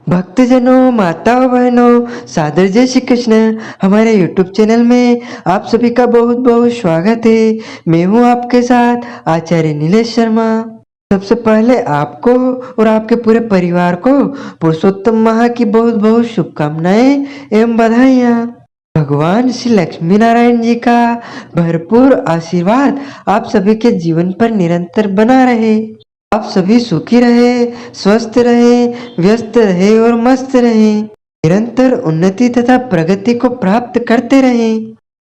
भक्तजनों, माताओं, बहनों, सादर जय श्री कृष्ण। हमारे YouTube चैनल में आप सभी का बहुत बहुत स्वागत है। मैं हूँ आपके साथ आचार्य नीलेश शर्मा। सबसे पहले आपको और आपके पूरे परिवार को पुरुषोत्तम माह की बहुत बहुत शुभकामनाएं एवं बधाइयाँ। भगवान श्री लक्ष्मी नारायण जी का भरपूर आशीर्वाद आप सभी के जीवन पर निरंतर बना रहे। आप सभी सुखी रहे, स्वस्थ रहे, व्यस्त रहे और मस्त रहे, निरंतर उन्नति तथा प्रगति को प्राप्त करते रहे।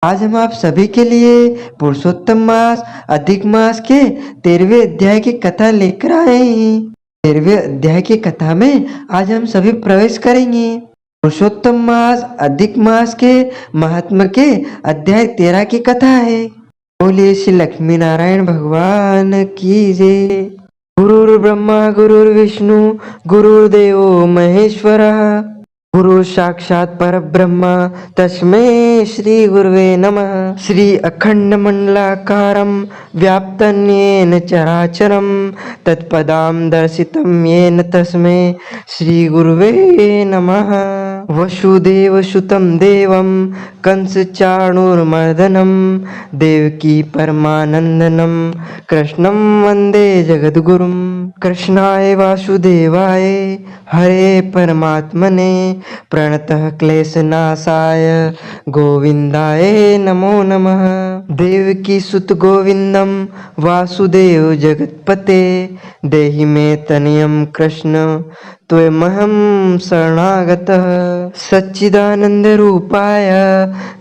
आज हम आप सभी के लिए पुरुषोत्तम मास अधिक मास के 13वें अध्याय की कथा लेकर आए हैं। 13वें अध्याय की कथा में आज हम सभी प्रवेश करेंगे। पुरुषोत्तम मास अधिक मास के महात्मा के अध्याय 13 की कथा है। बोलिए श्री लक्ष्मी नारायण भगवान की जय। गुरुर्ब्रह्मा गुरुर्विष्णु गुरुर्देवो महेश्वरः गुरु साक्षात् परब्रह्म तस्मै श्री गुरुवे नमः। श्री अखंड मंडलाकारं व्याप्तं येन चराचरं तत्पदां दर्शितं येन तस्मै श्री गुरुवे नमः। वसुदेवसुतं देवं कंसचाणूरमर्दनं देवकी परमानंदनं कृष्णं वंदे जगद्गुरुं। कृष्णाय वासुदेवाय हरे परमात्मने प्रणतः क्लेशनाशाय गोविंदाय नमो नमः। देवकी सुत गोविंदम वासुदेव जगत्पते देहि मे तनयं कृष्ण त्वमहं शरणागतः। सच्चिदानंद रूपाय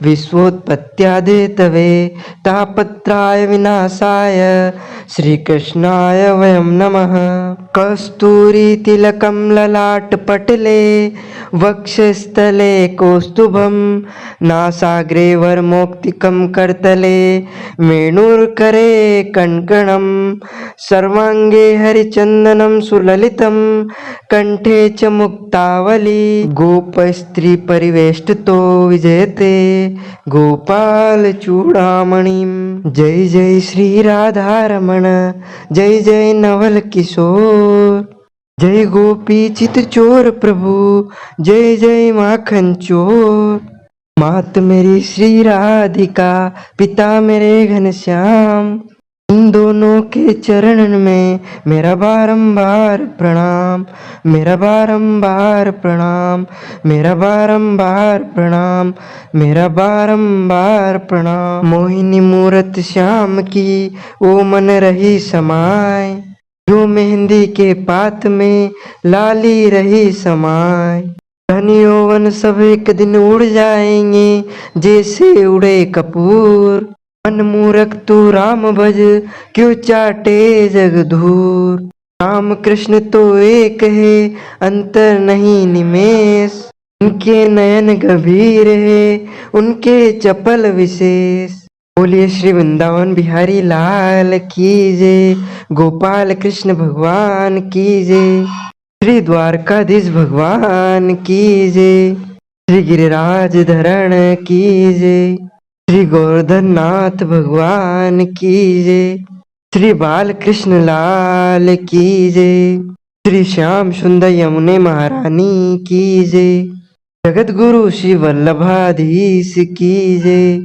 विश्वोत्पत्त्यादिहेतवे तापत्रय विनाशाय श्री कृष्णाय वयं नमः। कस्तूरी तिलकं ललाटपटले वक्षस्थले कौस्तुभं नासाग्रे वरमौक्तिकं करतले वेणुर्करे कङ्कणं सर्वाङ्गे हरिचन्दनं सुललितं कंठे च मुक्तावली गोपस्त्री परिवेष्टितो विजयते गोपाल चूड़ामणिं। जय जय श्री राधा रमण, जय जय नवल किशोर, जय गोपी चित चोर प्रभु, जय जय माखन चोर। मात मेरी श्री राधिका, पिता मेरे घनश्याम, इन दोनों के चरणन में मेरा बारंबार प्रणाम, मेरा बारंबार प्रणाम, मेरा बारंबार प्रणाम, मेरा बारंबार प्रणाम। मोहिनी मूरत श्याम की ओ मन रही समाय, जो मेहंदी के पात में लाली रही समाय। धन यौवन सब एक दिन उड़ जाएंगे जैसे उड़े कपूर, मन मूरख तू राम भज क्यों चाटे जग धूर। राम कृष्ण तो एक है अंतर नहीं निमेष, उनके नयन गंभीर है उनके चपल विशेष। बोलिए श्री वृंदावन बिहारी लाल की जय, गोपाल कृष्ण भगवान की जय, श्री द्वारकाधीश भगवान की जय, श्री गिरिराज धरण की जय, श्री गोवर्धन नाथ भगवान की जय, श्री बाल कृष्ण लाल की जय, श्री श्याम सुंदर यमुने महारानी की जय, जगत गुरु श्री वल्लभाधीश की जय,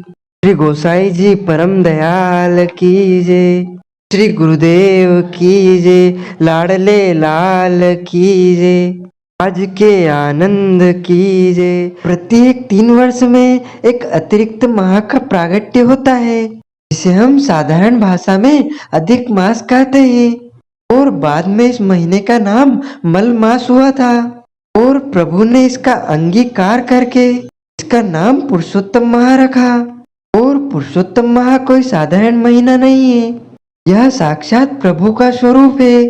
श्री गोसाई जी परम दयाल की जय, श्री गुरुदेव की जय, लाडले लाल की जय, आज के आनंद की जय। प्रत्येक 3 वर्ष में एक अतिरिक्त माह का प्रागट्य होता है, जिसे हम साधारण भाषा में अधिक मास कहते हैं। और बाद में इस महीने का नाम मल मास हुआ था और प्रभु ने इसका अंगीकार करके इसका नाम पुरुषोत्तम माह रखा। और पुरुषोत्तम माह कोई साधारण महीना नहीं है, यह साक्षात प्रभु का स्वरूप है।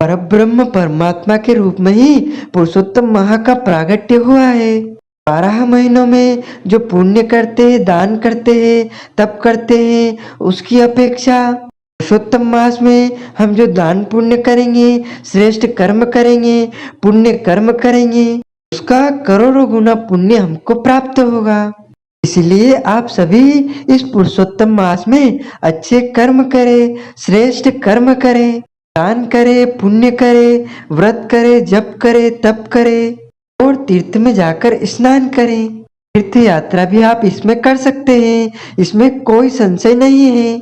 परब्रह्म परमात्मा के रूप में ही पुरुषोत्तम माह का प्रागट्य हुआ है। 12 महीनों में जो पुण्य करते हैं, दान करते हैं, तप करते हैं, उसकी अपेक्षा पुरुषोत्तम मास में हम जो दान पुण्य करेंगे, श्रेष्ठ कर्म करेंगे, पुण्य कर्म करेंगे, उसका करोड़ों गुना पुण्य हमको प्राप्त होगा। इसलिए आप सभी इस पुरुषोत्तम मास में अच्छे कर्म करें, श्रेष्ठ कर्म करें, दान करे, पुण्य करे, व्रत करे, जप करे, तप करे, और तीर्थ में जाकर स्नान करें। तीर्थ यात्रा भी आप इसमें कर सकते हैं, इसमें कोई संशय नहीं है।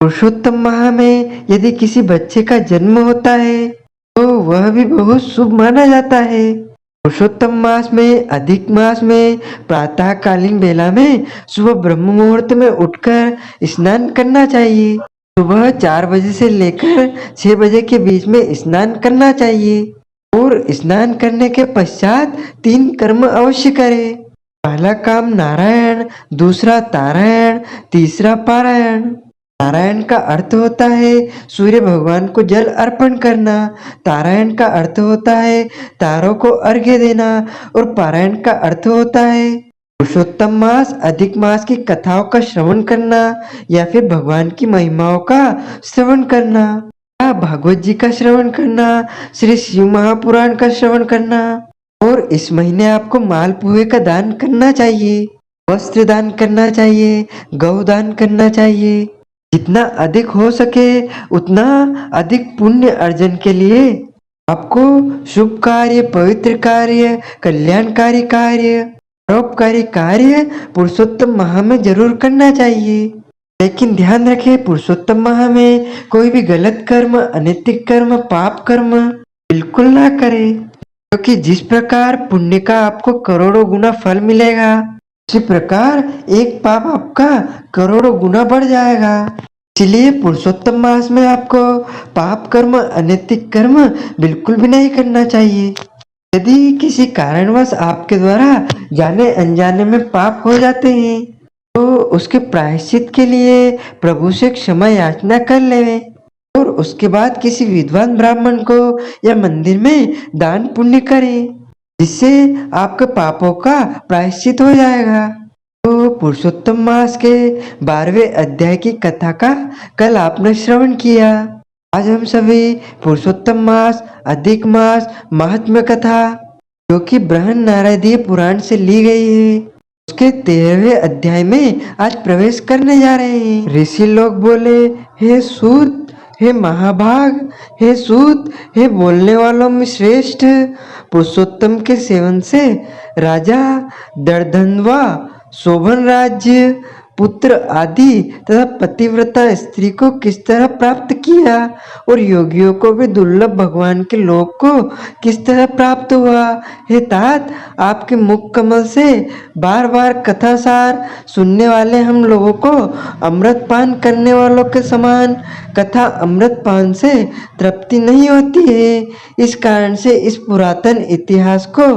पुरुषोत्तम माह में यदि किसी बच्चे का जन्म होता है तो वह भी बहुत शुभ माना जाता है। पुरुषोत्तम मास में, अधिक मास में, प्रातः कालीन बेला में सुबह ब्रह्म मुहूर्त में उठकर स्नान करना चाहिए। सुबह 4 बजे से लेकर 6 बजे के बीच में स्नान करना चाहिए और स्नान करने के पश्चात 3 कर्म अवश्य करें। पहला काम नारायण, दूसरा तारायण, तीसरा पारायण। नारायण का अर्थ होता है सूर्य भगवान को जल अर्पण करना। तारायण का अर्थ होता है तारों को अर्घ्य देना और पारायण का अर्थ होता है पुरुषोत्तम मास, अधिक मास की कथाओं का श्रवण करना या फिर भगवान की महिमाओं का श्रवण करना, या भागवत जी का श्रवण करना, श्री शिव महापुराण का श्रवण करना। और इस महीने आपको मालपुए का दान करना चाहिए, वस्त्र दान करना चाहिए, गौ दान करना चाहिए। जितना अधिक हो सके उतना अधिक पुण्य अर्जन के लिए आपको शुभ कार्य, पवित्र कार्य, कल्याणकारी कार्य, परोपकारी कार्य पुरुषोत्तम माह में जरूर करना चाहिए। लेकिन ध्यान रखें, पुरुषोत्तम माह में कोई भी गलत कर्म, अनैतिक कर्म, पाप कर्म बिल्कुल ना करें, क्योंकि जिस प्रकार पुण्य का आपको करोड़ों गुना फल मिलेगा, उसी प्रकार एक पाप आपका करोड़ों गुना बढ़ जाएगा। इसलिए पुरुषोत्तम मास में आपको पाप कर्म, अनैतिक कर्म बिल्कुल भी नहीं करना चाहिए। यदि किसी कारणवश आपके द्वारा जाने अनजाने में पाप हो जाते हैं तो उसके प्रायश्चित के लिए प्रभु से क्षमा याचना कर लें और उसके बाद किसी विद्वान ब्राह्मण को या मंदिर में दान पुण्य करें, जिससे आपके पापों का प्रायश्चित हो जाएगा। तो पुरुषोत्तम मास के 12वें अध्याय की कथा का कल आपने श्रवण किया। आज हम सभी पुरुषोत्तम मास, अधिक मास, महात्म्य कथा जो कि बृहन नारदीय पुराण से ली गई है, उसके 13वें अध्याय में आज प्रवेश करने जा रहे हैं। ऋषि लोग बोले, हे सूत, हे महाभाग, हे सूत, हे बोलने वालों में श्रेष्ठ, पुरुषोत्तम के सेवन से राजा दर्दनवा शोभन राज्य, पुत्र आदि तथा पतिव्रता स्त्री को किस तरह प्राप्त किया और योगियों को भी दुर्लभ भगवान के लोक को किस तरह प्राप्त हुआ। हे तात, आपके मुख कमल से बार बार कथा सार सुनने वाले हम लोगों को अमृत पान करने वालों के समान कथा अमृत पान से तृप्ति नहीं होती है। इस कारण से इस पुरातन इतिहास को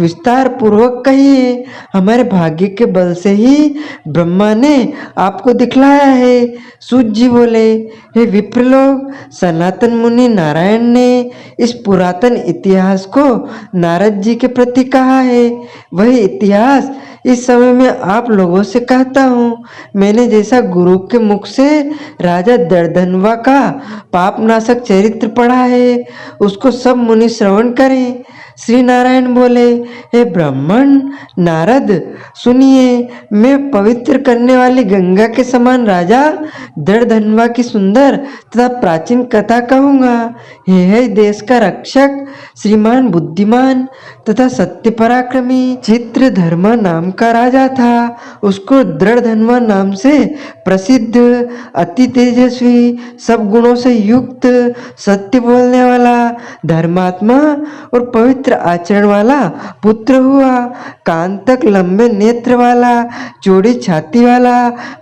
विस्तार पूर्वक कहिए। हमारे भाग्य के बल से ही ब्रह्मा ने आपको दिखलाया है। सूत जी बोले, हे विप्र लोग, सनातन मुनि नारायण ने इस पुरातन इतिहास को नारद जी के प्रति कहा है। वही इतिहास इस समय में आप लोगों से कहता हूँ। मैंने जैसा गुरु के मुख से राजा दर्दनवा का पापनाशक चरित्र पढ़ा है, उसको सब मुनि श्रवण करें। श्री नारायण बोले, हे ब्राह्मण नारद, सुनिए, मैं पवित्र करने वाली गंगा के समान राजा दर्दनवा की सुंदर तथा प्राचीन कथा कहूँगा। हे देश का रक्षक, श्रीमान बुद्धिमान तथा सत्य पराक्रमी चित्रधर्मा नाम का राजा था। उसको दृढ़धनवा नाम से प्रसिद्ध, अति तेजस्वी, सब गुणों से युक्त, सत्य बोलने वाला, धर्मात्मा और पवित्र आचरण वाला पुत्र हुआ। कान तक लंबे नेत्र वाला, चौड़ी छाती वाला,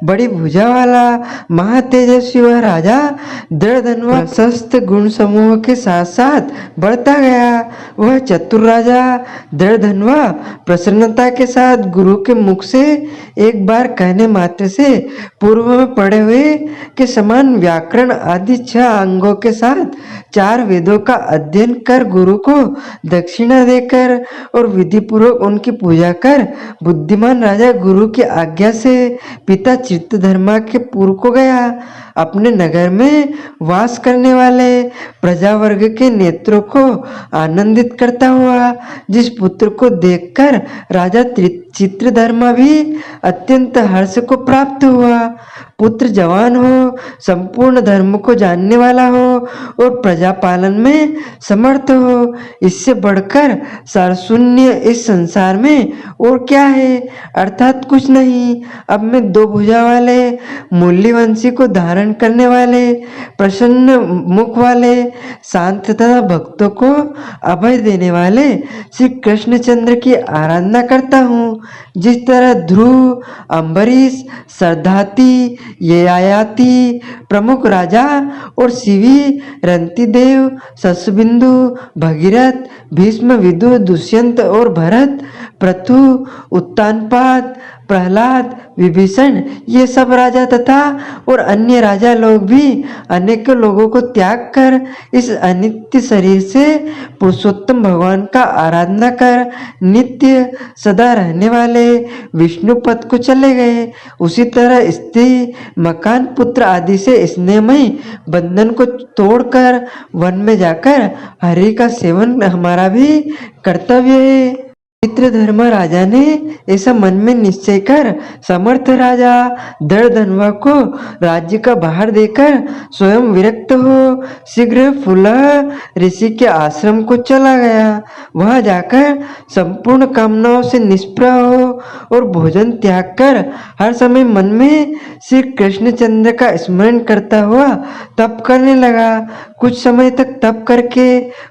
बड़ी भुजा वाला, महातेजस्वी वह राजा दृढ़धनवा प्रशस्त गुण समूह के साथ साथ बढ़ता गया। वह चतुर राजा दृढ़धनवा प्रसन्नता के साथ गुरु के मुख से एक बार कहने मात्र से पूर्व में पढ़े हुए के समान व्याकरण आदि 6 अंगों के साथ 4 वेदों का अध्ययन कर गुरु को दक्षिणा देकर और विधि पूर्वक उनकी पूजा कर बुद्धिमान राजा गुरु की आज्ञा से पिता चित्तधर्मा के पुर को गया। अपने नगर में वास करने वाले प्रजा वर्ग के नेत्रों को आनंदित करता हुआ जिस पुत्र को देखकर राजा चित्रधर्मा भी अत्यंत हर्ष को प्राप्त हुआ। पुत्र जवान हो, संपूर्ण धर्म को जानने वाला हो और प्रजा पालन में समर्थ हो, इससे बढ़कर सारशून्य इस संसार में और क्या है। अर्थात कुछ नहीं। अब मैं दो भुजा वाले मूल्यवंशी को धारण करने वाले, प्रसन्न मुख वाले, शांत तथा भक्तों को अभय देने वाले श्री कृष्णचंद्र की आराधना करता हूँ। जिस तरह ध्रुव, अम्बरीश, सरधाती, ययाति प्रमुख राजा और शिवी, रंतिदेव, शशबिंदु, भगीरथ, भीष्म, विदुर, दुष्यंत और भरत, पृथु, उत्तानपाद, प्रहलाद, विभीषण, ये सब राजा तथा और अन्य राजा लोग भी अनेकों लोगों को त्याग कर इस अनित्य शरीर से पुरुषोत्तम भगवान का आराधना कर नित्य सदा रहने वाले विष्णु पद को चले गए। उसी तरह स्त्री, मकान, पुत्र आदि से स्नेहमयी बंधन को तोड़कर वन में जाकर हरि का सेवन हमारा भी कर्तव्य है। चित्रधर्मा राजा ने ऐसा मन में निश्चय कर समर्थ राजा दर्दनवा को राज्य का भार देकर स्वयं विरक्त हो शीघ्र फुलह ऋषि के आश्रम को चला गया। वहां जाकर संपूर्ण कामनाओं से निष्प्रह हो और भोजन त्याग कर हर समय मन में श्री कृष्णचंद्र का स्मरण करता हुआ तप करने लगा। कुछ समय तक तप करके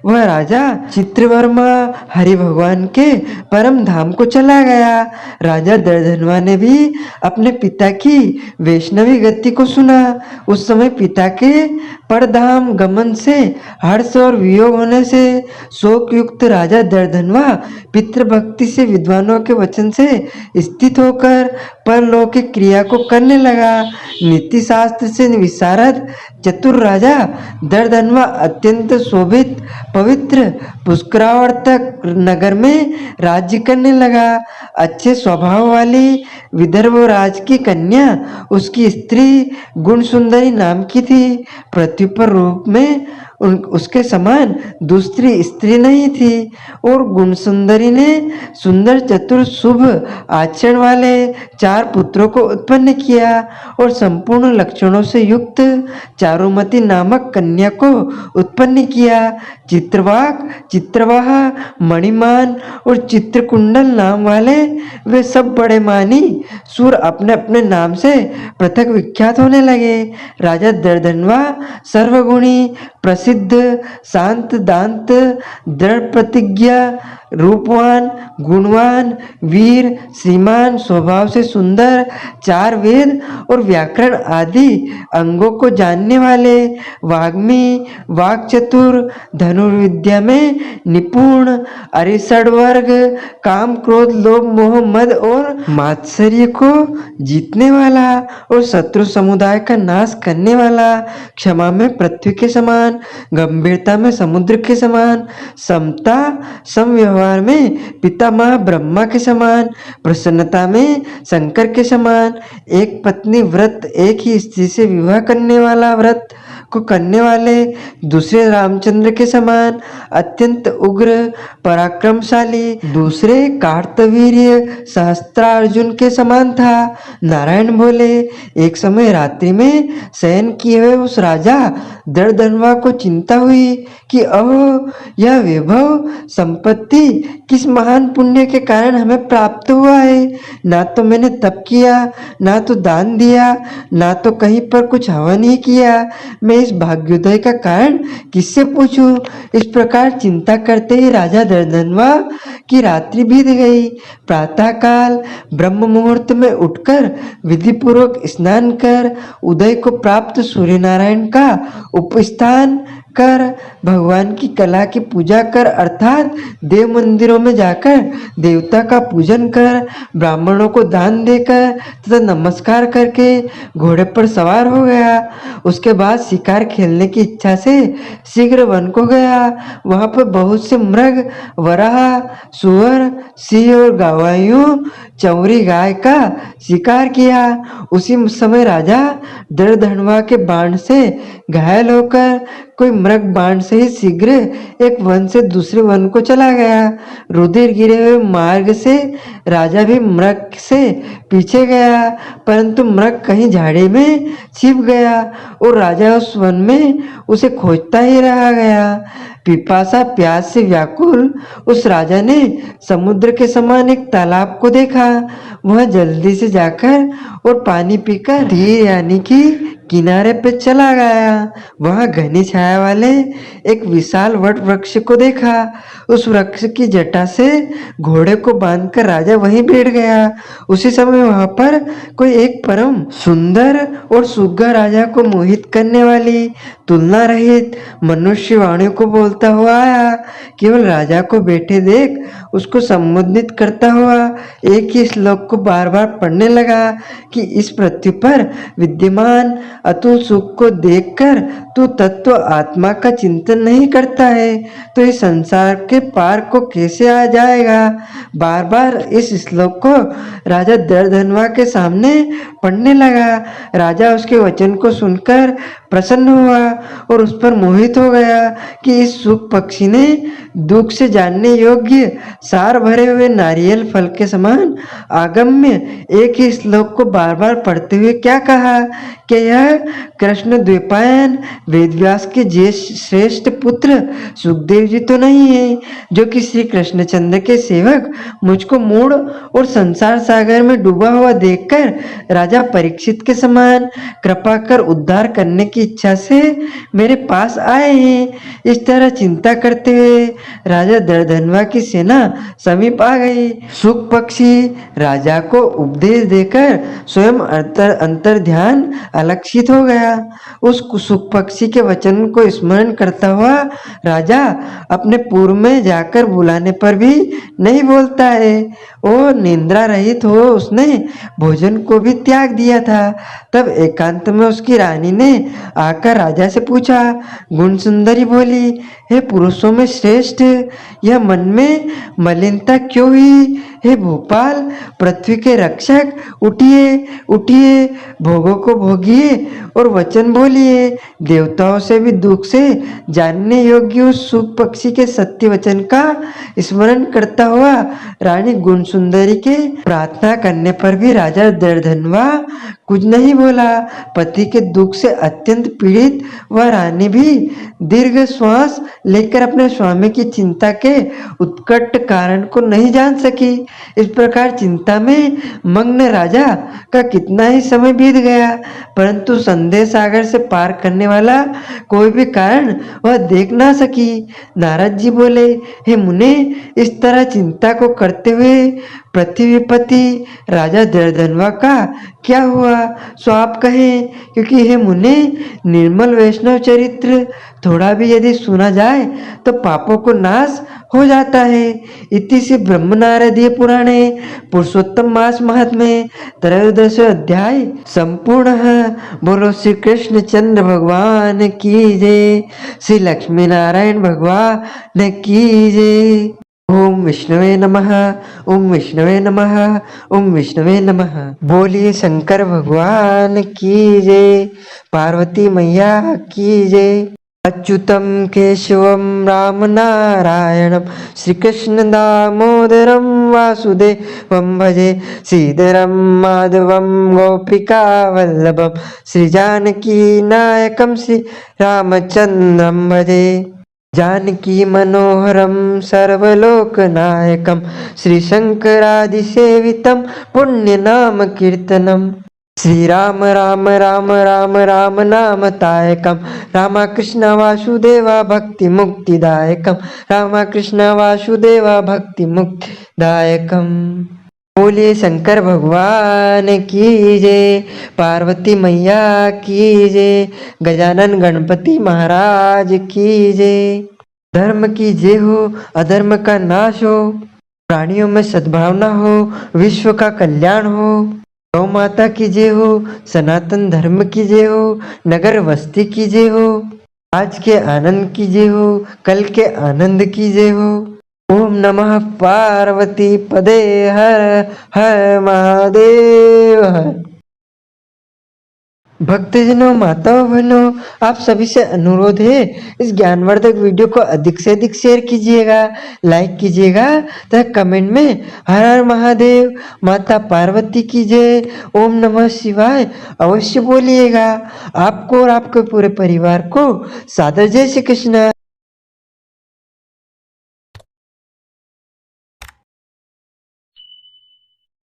वह राजा चित्रवर्मा हरि भगवान के परम धाम को चला गया। राजा दर्दनवा ने भी अपने पिता की वैष्णवी गति को सुना। उस समय पिता के परधाम गमन से हर्ष और वियोग होने से शोक युक्त राजा दर्दनवा पितृभक्ति से विद्वानों के वचन से स्थित होकर परलौकिक क्रिया को करने लगा। नीति शास्त्र से विशारद चतुर राजा दर्दनवा अत्यंत शोभित पवित्र पुष्करावर्तक नगर में राज्य करने लगा। अच्छे स्वभाव वाली विदर्भ राज की कन्या उसकी स्त्री गुण सुंदरी नाम की थी। पृथ्वी पर रूप में उसके समान दूसरी स्त्री नहीं थी और गुण सुंदरी ने सुंदर चतुर शुभ आचरण वाले 4 पुत्रों को उत्पन्न किया और संपूर्ण लक्षणों से युक्त चारुमती नामक कन्या को उत्पन्न किया। चित्रवाक, चित्रवाह, मणिमान और चित्रकुंडल नाम वाले वे सब बड़े मानी सूर अपने अपने नाम से पृथक विख्यात होने लगे। राजा दर्दनवा सर्वगुणी, प्रसिद्ध, शांत, दांत, दृढ़ प्रतिज्ञा, रूपवान, गुणवान, वीर, श्रीमान, स्वभाव से सुंदर, 4 वेद और व्याकरण आदि अंगों को जानने वाले, वाग्मी, वाक्चतुर, धनुर्विद्या में निपुण, अरिषड वर्ग, काम, क्रोध, लोभ, मोह, मद और मात्सर्य को जीतने वाला और शत्रु समुदाय का नाश करने वाला, क्षमा में पृथ्वी के समान, गंभीरता में समुद्र के समान, समता समव्यवहार में पितामह ब्रह्मा के समान, प्रसन्नता में शंकर के समान, एक पत्नी व्रत, एक ही स्त्री से विवाह करने वाला व्रत को करने वाले दूसरे रामचंद्र के समान, अत्यंत उग्र पराक्रमशाली दूसरे कार्तवीर्य सहस्त्रार्जुन के समान था। नारायण बोले, एक समय रात्रि में शयन किए हुए उस राजा दर्दनवा को चिंता हुई कि अहो, यह वैभव संपत्ति किस महान पुण्य के कारण हमें प्राप्त हुआ है। ना तो मैंने तप किया, ना तो दान दिया, ना तो कहीं पर कुछ हवन ही किया। मैं इस भाग्योदय का कारण किससे पूछूं। इस प्रकार चिंता करते ही राजा दर्दनवा की रात्रि बीत गई। प्रातःकाल ब्रह्म मुहूर्त में उठकर विधि पूर्वक स्नान कर उदय को प्राप्त सूर्य नारायण का उपस्थान कर भगवान की कला की पूजा कर, अर्थात देव मंदिरों में जाकर देवता का पूजन कर, ब्राह्मणों को दान देकर तथा नमस्कार करके घोड़े पर सवार हो गया। उसके बाद शिकार खेलने की इच्छा से शीघ्र वन को गया। वहां पर बहुत से मृग, वराह, सुअर, सिंह और गवाइयों, चौरी गाय का शिकार किया। उसी समय राजा दर्दहनवा के बाण से घायल होकर कोई मृग बाण से ही शीघ्र एक वन से दूसरे वन को चला गया। रुधिर गिरे हुए मार्ग से राजा भी मृग से पीछे गया, परंतु मृग कहीं झाड़ी में छिप गया और राजा उस वन में उसे खोजता ही रह गया। पिपासा प्यास से व्याकुल उस राजा ने समुद्र के समान एक तालाब को देखा। वह जल्दी से जाकर और पानी पीकर तीर यानी कि किनारे पे चला गया। वहां घनी छाया वाले एक विशाल वट वृक्ष को देखा। उस वृक्ष की जटा से घोड़े को बांधकर राजा वहीं बैठ गया। उसी समय वहां पर कोई एक परम सुंदर और सुग्घर राजा को मोहित करने वाली तुलना रहित मनुष्य वाणी को बोलता हुआ आया। केवल राजा को बैठे देख उसको संबोधित करता हुआ एक ही श्लोक को बार बार पढ़ने लगा कि इस पृथ्वी पर विद्यमान अतुल सुख को देखकर तू तत्व आत्मा का चिंतन नहीं करता है तो इस संसार के पार को कैसे आ जाएगा। बार बार इस श्लोक को राजा दर्दहनवा के सामने पढ़ने लगा। राजा उसके वचन को सुनकर प्रसन्न हुआ और उस पर मोहित हो गया कि इस सुख पक्षी ने दुख से जानने योग्य सार भरे हुए नारियल फल के समान आगम्य एक ही श्लोक को बार बार पढ़ते हुए क्या कहा कि यह कृष्ण द्वैपायन वेदव्यास के श्रेष्ठ पुत्र सुखदेव जी तो नहीं है जो कि श्री कृष्णचंद्र के सेवक मुझको मूढ़ और संसार सागर में डूबा हुआ देखकर राजा परीक्षित के समान कृपा कर उद्धार करने की इच्छा से मेरे पास आए हैं। इस तरह चिंता करते हुए राजा दर्दहनवा की सेना समीप आ गई। सुख पक्षी राजा को उपदेश देकर स्वयं अंतर ध्यान अलक्षित हो गया। उस सुख पक्षी के वचन को स्मरण करता हुआ राजा अपने पूर्व में जाकर बुलाने पर भी नहीं बोलता है और निंद्रा रहित हो उसने भोजन को भी त्याग दिया था। तब एकांत में उसकी रानी ने आकर राजा से पूछा। गुण सुंदरी बोली, हे पुरुषों में श्रेष्ठ, यह मन में मलिनता क्यों हुई? हे भोपाल, पृथ्वी के रक्षक, उठिए उठिए, भोगों को भोगिए और वचन बोलिए। देवताओं से भी दुख से जानने योग्य उस सुख पक्षी के सत्य वचन का स्मरण करता हुआ रानी गुण सुंदरी के प्रार्थना करने पर भी राजा दर्दहनवा कुछ नहीं बोला। पति के दुख से अत्यंत पीड़ित वह रानी भी दीर्घ श्वास लेकर अपने स्वामी की चिंता के उत्कट कारण को नहीं जान सकी। इस प्रकार चिंता में मग्न राजा का कितना ही समय बीत गया, परंतु संदेह सागर से पार करने वाला कोई भी कारण वह देख ना सकी। नारद जी बोले, हे मुने, इस तरह चिंता को करते हुए पृथ्वीपति राजा दर्दहनवा का क्या हुआ सो आप कहें, क्योंकि हे मुने, निर्मल वैष्णव चरित्र थोड़ा भी यदि सुना जाए तो पापों को नाश हो जाता है। इति से ब्रह्म नारदीय पुराणे पुरुषोत्तम मास महात्म्ये त्रयोदश अध्याय संपूर्ण। बोलो श्री कृष्ण चंद्र भगवान की जय, श्री लक्ष्मी नारायण भगवान की जय। ओम विष्णवे नमः, ओम विष्णवे नमः, ओम विष्णवे नमः। बोलिए शंकर भगवान की जय, पार्वती मैया की जय। अच्युतम केशवम राम नारायणम श्रीकृष्ण दामोदरम वासुदेवम भजे, श्रीधरम माधवम गोपिका वल्लभम, श्री जानकी नायकम श्री रामचंद्रम भजे। जानकी मनोहरम सर्वलोकनायकम श्री शंकरादिसेवितम पुण्य नाम कीर्तनम, श्री राम राम राम राम राम नाम तायकम, रामकृष्ण वासुदेवा भक्ति मुक्तिदायकम, रामकृष्ण वासुदेवा भक्ति मुक्तिदायकम। बोलिए शंकर भगवान की जय, पार्वती मैया की जय, गजानन गणपति महाराज की जय। धर्म की जय हो, अधर्म का नाश हो, प्राणियों में सद्भावना हो, विश्व का कल्याण हो। गौ माता की जय हो, सनातन धर्म की जय हो, नगर वस्ती की जय हो, आज के आनंद की जय हो, कल के आनंद की जय हो। ओम नमः पार्वती पदे हर हर महादेव हर। भक्तजनों, माताओं, बहनों, आप सभी से अनुरोध है, इस ज्ञानवर्धक वीडियो को अधिक से अधिक शेयर कीजिएगा, लाइक कीजिएगा तथा कमेंट में हर हर महादेव, माता पार्वती की जय, ओम नमः शिवाय अवश्य बोलिएगा। आपको और आपके पूरे परिवार को सादर जय श्री कृष्ण।